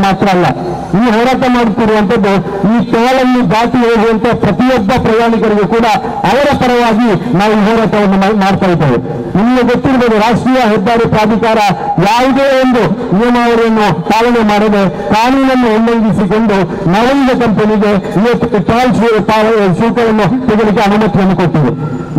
ಮಾತ್ರ ಅಲ್ಲ, ಈ ಹೋರಾಟ ಮಾಡುತ್ತಿರುವಂತದ್ದು ಈ ಟೋಲನ್ನು ದಾಟಿ ಹೋಗುವಂತ ಪ್ರತಿಯೊಬ್ಬ ಪ್ರಯಾಣಿಕರಿಗೂ ಕೂಡ ಅವರ ಪರವಾಗಿ ನಾವು ಈ ಹೋರಾಟವನ್ನು ಮಾಡ್ತಾ ಇದ್ದೇವೆ. ನಿಮಗೆ ಗೊತ್ತಿರಬಹುದು, ರಾಷ್ಟ್ರೀಯ ಹೆದ್ದಾರಿ ಪ್ರಾಧಿಕಾರ ಯಾವುದೇ ಒಂದು ನಿಯಮಾವಳಿಯನ್ನು ಪಾಲನೆ ಮಾಡದೆ ಕಾನೂನನ್ನು ಉಲ್ಲಂಘಿಸಿಕೊಂಡು ನವೀನ ಕಂಪನಿಗೆ ಇವತ್ತು ಟೋಲ್ ಶುಲ್ಕವನ್ನು ತೆಗೆಯಲಿಕ್ಕೆ ಅನುಮತಿಯನ್ನು ಕೊಟ್ಟಿದೆ.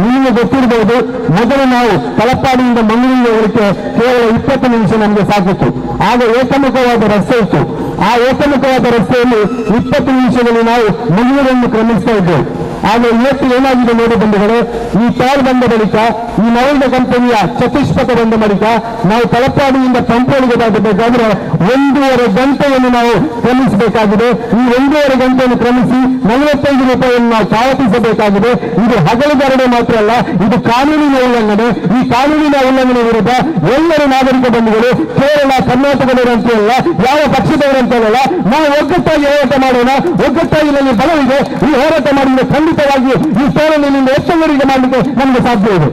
ನಿಮಗೆ ಗೊತ್ತಿರಬಹುದು, ಮೊದಲು ನಾವು ತಲಪಾಡಿಯಿಂದ ಮಂಗಳೂರಿಗೆ ಹೋಗಲಿಕ್ಕೆ ಕೇವಲ 20 ನಿಮಿಷ ನಮಗೆ ಸಾಕಿತ್ತು. ಆಗ ಏಕಮುಖವಾದ ರಸ್ತೆ ಇತ್ತು. ಆ ಏಕಮುಖವಾದ ರಸ್ತೆಯಲ್ಲಿ 20 ನಿಮಿಷದಲ್ಲಿ ನಾವು ಮಂಗಳೂರನ್ನು ಕ್ರಮಿಸ್ತಾ ಇದ್ದೇವೆ. ಆದರೆ ಇವತ್ತು ಏನಾಗಿದೆ ನೋಡಿ ಬಂಧುಗಳೇ, ಈ ಟೋಲ್ ಬಂದ ಬಳಿಕ, ಈ ನವೀನ ಕಂಪನಿಯ ಚತುಷ್ಪಥ ಬಂದ ಬಳಿಕ ನಾವು ತಲಪಾಡಿಯಿಂದ ಪಂಪೋಳಿಗೆ ಬೇಕಾದ್ರೆ 1.5 ಗಂಟೆಯನ್ನು ನಾವು ಕ್ರಮಿಸಬೇಕಾಗಿದೆ. ಈ 1.5 ಗಂಟೆಯನ್ನು ಕ್ರಮಿಸಿ 45 ರೂಪಾಯಿಯನ್ನು ನಾವು ಪಾವತಿಸಬೇಕಾಗಿದೆ. ಇದು ಹಗಲುಗಾರಡೆ ಮಾತ್ರ ಅಲ್ಲ, ಇದು ಕಾನೂನಿನ ಉಲ್ಲಂಘನೆ. ಈ ಕಾನೂನಿನ ಉಲ್ಲಂಘನೆ ವಿರುದ್ಧ ಎಲ್ಲರೂ ನಾಗರಿಕ ಬಂಧುಗಳು, ಕೇರಳ ಕರ್ನಾಟಕದವರಂತೆಯಲ್ಲ, ಯಾವ ಪಕ್ಷದವರಂತೆಯಲ್ಲ, ನಾವು ಒಗ್ಗಟ್ಟಾಗಿ ಹೋರಾಟ ಮಾಡೋಣ. ಒಗ್ಗಟ್ಟಾಗಿ ನಮಗೆ ಬಲವಿದೆ. ಈ ಹೋರಾಟ ಮಾಡಿದರೆ ಖಂಡಿತವಾಗಿ ಈ ಟೋಲನ್ನು ಎಷ್ಟವರಿಗೆ ಮಾಡಲಿಕ್ಕೆ ನಮಗೆ ಸಾಧ್ಯ ಇದೆ.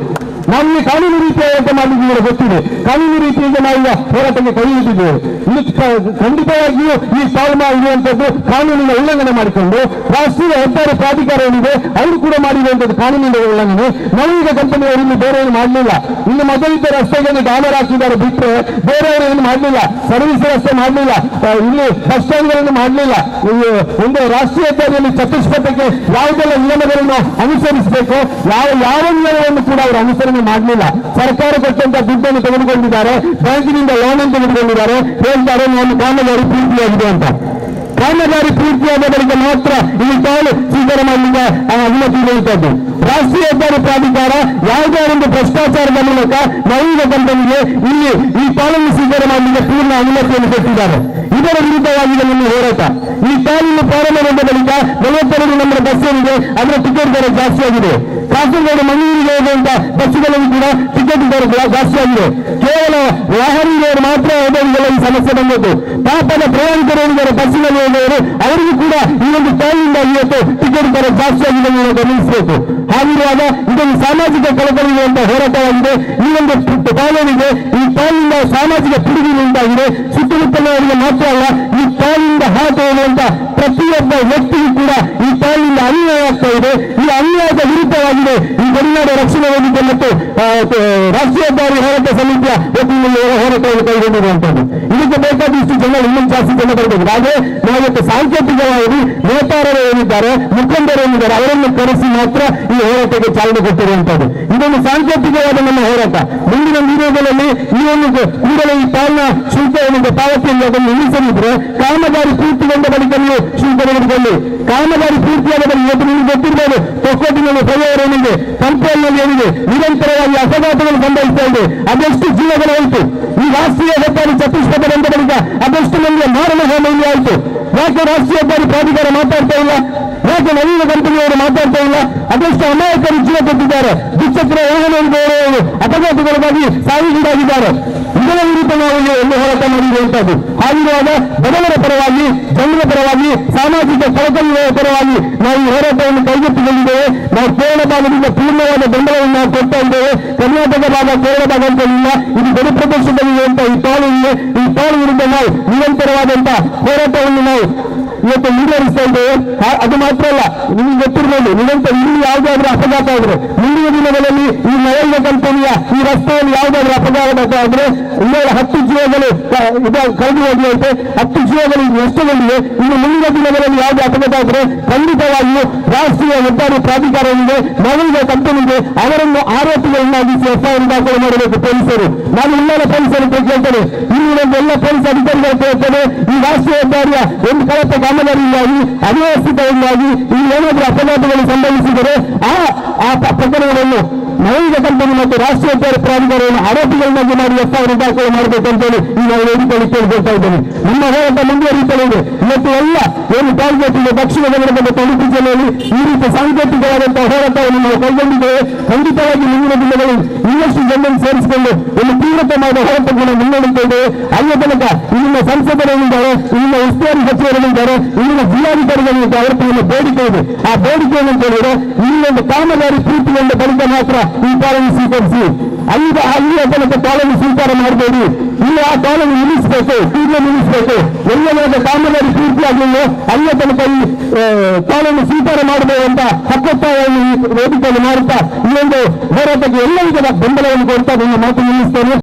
ನಮಗೆ ಕಾನೂನು ರೀತಿಯ ಹೋರಾಟ ಮಾಡಲಿಕ್ಕೆ ಗೊತ್ತಿದೆ. ಕಾನೂನು ರೀತಿಯಿಂದ ನಾವು ಹೋರಾಟಕ್ಕೆ ಕೈ ಹಿಡಿದಿದ್ದೇವೆ. ಖಂಡಿತವಾಗಿಯೂ ಈ ಟೋಲ್ ಇರುವಂತದ್ದು ಕಾನೂನಿನ ಉಲ್ಲಂಘನೆ ಮಾಡಿಕೊಂಡು ರಾಷ್ಟ್ರೀಯ ಹೆದ್ದಾರಿ ಪ್ರಾಧಿಕಾರ ಏನಿದೆ ಅವರು ಕೂಡ ಮಾಡಿರುವಂತದ್ದು ಕಾನೂನಿನ ಉಲ್ಲಂಘನೆ. ನವೀನ ಕಂಪನಿಯವರು ಇನ್ನು ಬೇರೆ ಏನು ಮಾಡಲಿಲ್ಲ. ಇನ್ನು ಮೊದಲಿದ್ದ ರಸ್ತೆಗೆ ಡಾಮರ್ ಹಾಕಿದ್ದಾರೆ ಬಿಟ್ಟರೆ ಬೇರೆಯವರು ಏನು ಮಾಡಲಿಲ್ಲ. ಸರ್ವಿಸ್ ರಸ್ತೆ ಮಾಡಲಿಲ್ಲ, ಇಲ್ಲಿ ಬಸ್ ಸ್ಟ್ಯಾಂಡ್ಗಳನ್ನು ಮಾಡಲಿಲ್ಲ. ಒಂದು ರಾಷ್ಟ್ರೀಯ ಹೆದ್ದಾರಿಯಲ್ಲಿ ಚತುಷ್ಪಥಕ್ಕೆ ಯಾವುದೆಲ್ಲ ನಿಯಮಗಳನ್ನು ಅನುಸರಿಸಬೇಕು, ಯಾವ ನಿಯಮವನ್ನು ಕೂಡ ಅವರು ಅನುಸರಣೆ ಮಾಡಲಿಲ್ಲ. ಸರ್ಕಾರ ಕೊಟ್ಟಂತ ದುಡ್ಡನ್ನು ತೆಗೆದುಕೊಂಡಿದ್ದಾರೆ, ಬ್ಯಾಂಕಿನಿಂದ ಲೋನ್ ಅನ್ನು ತೆಗೆದುಕೊಂಡಿದ್ದಾರೆ. ಹೇಳ್ತಾರೆ ನಾನು ಕಾಮಗಾರಿ ಪೂರ್ತಿಯಾಗಿದೆ ಅಂತ. ಕಾಮಗಾರಿ ಪೂರ್ತಿಯಾದ ಬಳಿಕ ಮಾತ್ರ ಈ ಟೋಲ್ ಸ್ವೀಕಾರ ಮಾಡಲಿಕ್ಕೆ ಅನುಮತಿ ನೀಡುತ್ತದೆ. ರಾಷ್ಟ್ರೀಯ ಹೆದ್ದಾರಿ ಪ್ರಾಧಿಕಾರ ಯಾವುದೇ ಒಂದು ಭ್ರಷ್ಟಾಚಾರದ ಮೂಲಕ ನವೀನ ಕಂಪನಿಗೆ ಇಲ್ಲಿ ಈ ಟೋಲನ್ನು ಸ್ವೀಕಾರ ಮಾಡಲಿಕ್ಕೆ ಪೂರ್ಣ ಅನುಮತಿಯನ್ನು ಕೊಟ್ಟಿದ್ದಾರೆ. ಇದರ ವಿರುದ್ಧವಾಗಿದೆ ನಮ್ಮ ಹೋರಾಟ. ಈ ಟೋಲನ್ನು ಪ್ರಾರಂಭಗೊಂಡ ಬಳಿಕ 42 ನಂಬರ್ ಬಸ್ ಏನಿದೆ ಅದರ ಟಿಕೆಟ್ ದರ ಜಾಸ್ತಿ ಆಗಿದೆ. ಕಾಸರಗೋಡು ಮಂಗಳೂರಿಗೆ ಹೋಗುವಂತ ಬಸ್ಸುಗಳಲ್ಲಿ ಕೂಡ ಟಿಕೆಟ್ ದರ ಜಾಸ್ತಿ ಆಗಿದೆ. ಕೇವಲ ವಾಹನದವರು ಮಾತ್ರ ಹೋದವರಿಗೆಲ್ಲ ಈ ಸಮಸ್ಯೆ ಬಂದದ್ದು. ಪಾಪದ ಪ್ರಯಾಣಿಕರು ಬಸ್ಸಿನಲ್ಲಿ ಹೋದವರು ಅವರಿಗೂ ಕೂಡ ಈ ಒಂದು ಟೋಲ್ನಿಂದ ಇವತ್ತು ಟಿಕೆಟ್ ದರ ಜಾಸ್ತಿ ಆಗಿದೆ ನೀವು ಗಮನಿಸಬೇಕು. ಹಾಗಿರುವಾಗ ಇದೊಂದು ಸಾಮಾಜಿಕ ಕಳಕಳಿರುವಂತ ಹೋರಾಟವಾಗಿದೆ. ಈ ಒಂದು ಟೋಲನಿಗೆ ಈ ಟೋಲ್ನಿಂದ ಸಾಮಾಜಿಕ ಪಿಡುಗಿನ ಉಂಟಾಗಿದೆ. ಸುತ್ತಮುತ್ತಲವರಿಗೆ ಮಾತ್ರ ಅಲ್ಲ, ಈ ಟೋಲ್ನಿಂದ ಹಾದು ಹೋಗುವಂತ ಪ್ರತಿಯೊಬ್ಬ ವ್ಯಕ್ತಿಗೂ ಕೂಡ ಈ ಟೋಲ್ನಿಂದ ಅನ್ಯಾಯ ಆಗ್ತಾ ಇದೆ. ಈ ಅನ್ಯಾಯದ ವಿರುದ್ಧವಾಗಿದೆ ಈ ಗಡಿನಾಡು ರಕ್ಷಣಾ ವೇದಿಕೆ ಮತ್ತು ರಾಷ್ಟ್ರೀಯ ಹೆದ್ದಾರಿ ಹೋರಾಟ ಸಮಿತಿಯ ವತಿಯಿಂದ ಹೋರಾಟವನ್ನು ಕೈಗೊಂಡಿರುವಂತದ್ದು. ಇದಕ್ಕೆ ಬೇಕಾದಷ್ಟು ಜನ ಇನ್ನೊಂದು ಜಾಸ್ತಿ ಜನ ಬರಬೇಕು. ಹಾಗೆ ನಾವಿತ್ತು ಸಾಂಕೇತಿಕವಾಗಿ ನೇತಾರರು ಏನಿದ್ದಾರೆ, ಮುಖಂಡರು ಏನಿದ್ದಾರೆ ಅವರನ್ನು ಕರೆಸಿ ಮಾತ್ರ ಈ ಹೋರಾಟಕ್ಕೆ ಚಾಲನೆ ಕೊಟ್ಟಿರುವಂತದ್ದು. ಇದೊಂದು ಸಾಂಕೇತಿಕವಾದ ನಮ್ಮ ಹೋರಾಟ. ಮುಂದಿನ ವಿಡಿಯೋಗಳಲ್ಲಿ ಈ ಒಂದು ಕೂಡಲೇ ಈ ಟೋಲ್ನ ಶುಲ್ಕ ಏನಿದೆ ಪಾವತಿಯನ್ನು ಅದನ್ನು ನಿಲ್ಲಿಸಲಿದ್ರೆ ಕಾಮಗಾರಿ ಪೂರ್ತಿಗೊಂಡ ಬಳಿಕ ನೀವು ಶುಲ್ಕ ತೆಗೆದುಕೊಳ್ಳಿ. ಕಾಮಗಾರಿ ಪೂರ್ತಿಯಾದ ಬಳಿಕ ಇವತ್ತು ನಿಮಗೆ ಗೊತ್ತಿರಬಹುದು, ತೊಕ್ಕೋಟಿನಲ್ಲಿ ಫ್ಲೈಓವರ್ ಏನಿದೆ, ಪಂಪೋಲ್ನಲ್ಲಿ ಏನಿದೆ, ನಿರಂತರವಾಗಿ ಅಪಘಾತಗಳು ಸಂಭವಿಸ್ತಾ ಇದೆ. ಅದೆಷ್ಟು ಜೀವಗಳು ಹೋಯಿತು. ಈ ರಾಷ್ಟ್ರೀಯ ಹೆದ್ದಾರಿ ಚತುಷ್ಪಥ ಬಂದ ಬಳಿಕ ಅದೆಷ್ಟು ಮಂದಿಯ ಮಾರಣ ಹೋಮಲ್ಲಿ ಆಯಿತು. ಯಾಕೆ ರಾಷ್ಟ್ರೀಯ ಹೆದ್ದಾರಿ ಪ್ರಾಧಿಕಾರ ಮಾತಾಡ್ತಾ ಇಲ್ಲ? ಯಾಕೆ ನವೀನ ಕಂಪನಿಯವರು ಮಾತಾಡ್ತಾ ಇಲ್ಲ? ಅದೆಷ್ಟು ಅಮಾಯಕರು ಜೀವ ಕೊಟ್ಟಿದ್ದಾರೆ. ದ್ವಿಚಕ್ರ ವಾಹನಗಳು ಅಪಘಾತಗಳಿಗಾಗಿ ಸಾವಿಗೀಡಾಗಿದ್ದಾರೆ. ಇದರ ವಿರುದ್ಧ ನಾವು ಒಂದು ಹೋರಾಟ ಮಾಡಿರುವಂತದ್ದು. ಹಾಗಿರುವಾಗ ಬಡವರ ಪರವಾಗಿ, ಜನರ ಪರವಾಗಿ, ಸಾಮಾಜಿಕ ಕಳಕಳಿಯ ಪರವಾಗಿ ನಾವು ಈ ಹೋರಾಟವನ್ನು ಕೈಗೆತ್ತಿಕೊಂಡಿದ್ದೇವೆ. ನಾವು ಕೇರಳ ಭಾಗದಿಂದ ಪೂರ್ಣವಾದ ಬೆಂಬಲವನ್ನು ನಾವು ಕೊಡ್ತಾ ಇದ್ದೇವೆ. ಕರ್ನಾಟಕ ಭಾಗ, ಕೇರಳ ಭಾಗ ಅಂತಲಿಲ್ಲ, ಇದು ಗಡಿ ಪ್ರದೇಶದಲ್ಲಿರುವಂತಹ ಈ ಟೋಲ್ ಇದೆ. ಈ ಟೋಲ್ ವಿರುದ್ಧ ನಾವು ನಿರಂತರವಾದಂತಹ ಹೋರಾಟವನ್ನು ನಾವು ಇವತ್ತು ಮುಂದುವರಿಸ್ತಾ ಇದ್ದೇವೆ. ಅದು ಮಾತ್ರ ಅಲ್ಲ, ನಿಮಗೆ ಗೊತ್ತಿರಬಹುದು, ನಿರಂತರ ಇಲ್ಲಿ ಯಾವುದಾದ್ರೂ ಅಪಘಾತ ಆದ್ರೆ ಮುಂದಿನ ದಿನಗಳಲ್ಲಿ ಈ ನವೀನ ಕಂಪನಿಯ ಈ ರಸ್ತೆಯಲ್ಲಿ ಯಾವುದಾದ್ರೂ ಅಪಘಾತ ಆದ್ರೆ 10 ಜೀವಗಳು ಕಳೆದು ಹೋಗಿರುತ್ತೆ. 10 ಜೀವಗಳು ನಷ್ಟಗೊಂಡಿವೆ. ಇನ್ನು ಮುಂದಿನ ದಿನಗಳಲ್ಲಿ ಯಾವುದೇ ಅಪಘಾತ ಆದ್ರೆ ಖಂಡಿತವಾಗಿಯೂ ರಾಷ್ಟ್ರೀಯ ಹೆದ್ದಾರಿ ಪ್ರಾಧಿಕಾರ ಏನಿದೆ, ನವೀನ ಕಂಪನಿಗೆ ಅವರನ್ನು ಆರೋಪಿಗಳನ್ನಾಗಿಸಿ ಎಫ್ಐಆರ್ ದಾಖಲು ಮಾಡಬೇಕು ಪೊಲೀಸರು. ನಾನು ಇನ್ನೆಲ್ಲ ಪೊಲೀಸರು ಕೇಳ್ತೇನೆ, ಇನ್ನೊಂದು ಎಲ್ಲ ಪೊಲೀಸ್ ಅಧಿಕಾರಿಗಳು ಕೇಳ್ತೇನೆ, ಈ ರಾಷ್ಟ್ರೀಯ ಹೆದ್ದಾರಿಯ ಒಂದು ಕಳಪೆ ಕಾಮಗಾರಿಯಿಂದಾಗಿ, ಅವ್ಯವಸ್ಥಿತದಿಂದಾಗಿ ಇಲ್ಲಿ ಏನಾದರೂ ಅಪಘಾತಗಳು ಸಂಭವಿಸಿದರೆ ಆ ಪ್ರಕರಣಗಳನ್ನು ನವೀನ ಕಂಪನಿ ಮತ್ತು ರಾಷ್ಟ್ರೀಯ ಹೆದ್ದಾರಿ ಪ್ರಾಧಿಕಾರವನ್ನು ಆರೋಪಿಗಳನ್ನಾಗಿ ಮಾಡಿ ಎಫ್ಐಆರ್ ದಾಖಲು ಮಾಡಬೇಕಂತೇಳಿ ಈ ನಾವು ವೇದಿಕೆಯಲ್ಲಿ ಕೇಳ್ಕೊಳ್ತಾ ಇದ್ದೇವೆ. ನಮ್ಮ ಹೋರಾಟ ಮುಂದುವರಿಯುತ್ತಲೇ ಇದೆ. ಇವತ್ತು ಎಲ್ಲ ಏನು ಟಾರ್ಗೆಟ್ ದಕ್ಷಿಣ ಕನ್ನಡ ಮತ್ತು ಉಡುಪಿ ಜಿಲ್ಲೆಯಲ್ಲಿ ಈ ರೀತಿ ಸಾಂಕೇತಿಕವಾದಂತಹ ಹೋರಾಟವನ್ನು ನಾವು ಕೈಗೊಂಡಿದ್ದೇವೆ. ಖಂಡಿತವಾಗಿ ಮುಂದಿನ ದಿನಗಳಲ್ಲಿ ಇನ್ನಷ್ಟು ಜನರನ್ನು ಸೇರಿಸಿಕೊಂಡು ಒಂದು ತೀವ್ರತವಾದ ಹೋರಾಟವನ್ನು ಮುನ್ನಡೆಯುತ್ತಾ ಇದ್ದೇವೆ. ಅಲ್ಲಿಯ ತನಕ ಇಲ್ಲಿನ ಸಂಸದರೇನಿದ್ದಾರೆ, ಇಲ್ಲಿನ ಉಸ್ತುವಾರಿ ಸಚಿವರೇನಿದ್ದಾರೆ, ಇಲ್ಲಿನ ಜಿಲ್ಲಾಧಿಕಾರಿಗಳಿದ್ದಾರೆ, ಅವರ ಒಂದು ಬೇಡಿಕೆ ಇದೆ. ಆ ಬೇಡಿಕೆ ಏನಂತ ಹೇಳಿದ್ರೆ, ಇಲ್ಲೊಂದು ಕಾಮಗಾರಿ ಪೂರ್ತಿಗೊಂಡ ಬಳಿಕ ಮಾತ್ರ ಈ ಕಾಲವನ್ನು ಸ್ವೀಕರಿಸಿ ಅಲ್ಲಿಯ ತನಕ ಟೋಲನ್ನು ಸ್ವೀಕಾರ ಮಾಡಬೇಡಿ, ಇಲ್ಲಿ ಆ ಟೋಲನ್ನು ನಿಲ್ಲಿಸಬೇಕು, ಕೂಡಲೇ ನಿಲ್ಲಿಸಬೇಕು. ಎಲ್ಲೆಲ್ಲ ಕಾಮಗಾರಿ ಪೂರ್ತಿಯಾಗಲಿಲ್ಲ ಅಲ್ಲಿಯ ತನಕ ಈ ಟೋಲನ್ನು ಸ್ವೀಕಾರ ಮಾಡಬೇಕು ಅಂತ ಹಕ್ಕೊತ್ತಾಯವನ್ನು ವೇದಿಕೆಯಲ್ಲಿ ಮಾಡುತ್ತಾ ಈ ಒಂದು ಹೋರಾಟಕ್ಕೆ ಎಲ್ಲರಿಗೂ ಬೆಂಬಲವನ್ನು ಕೊಡ್ತಾ ನನ್ನ ಮಾತು ನಿಲ್ಲಿಸ್ತೇನೆ.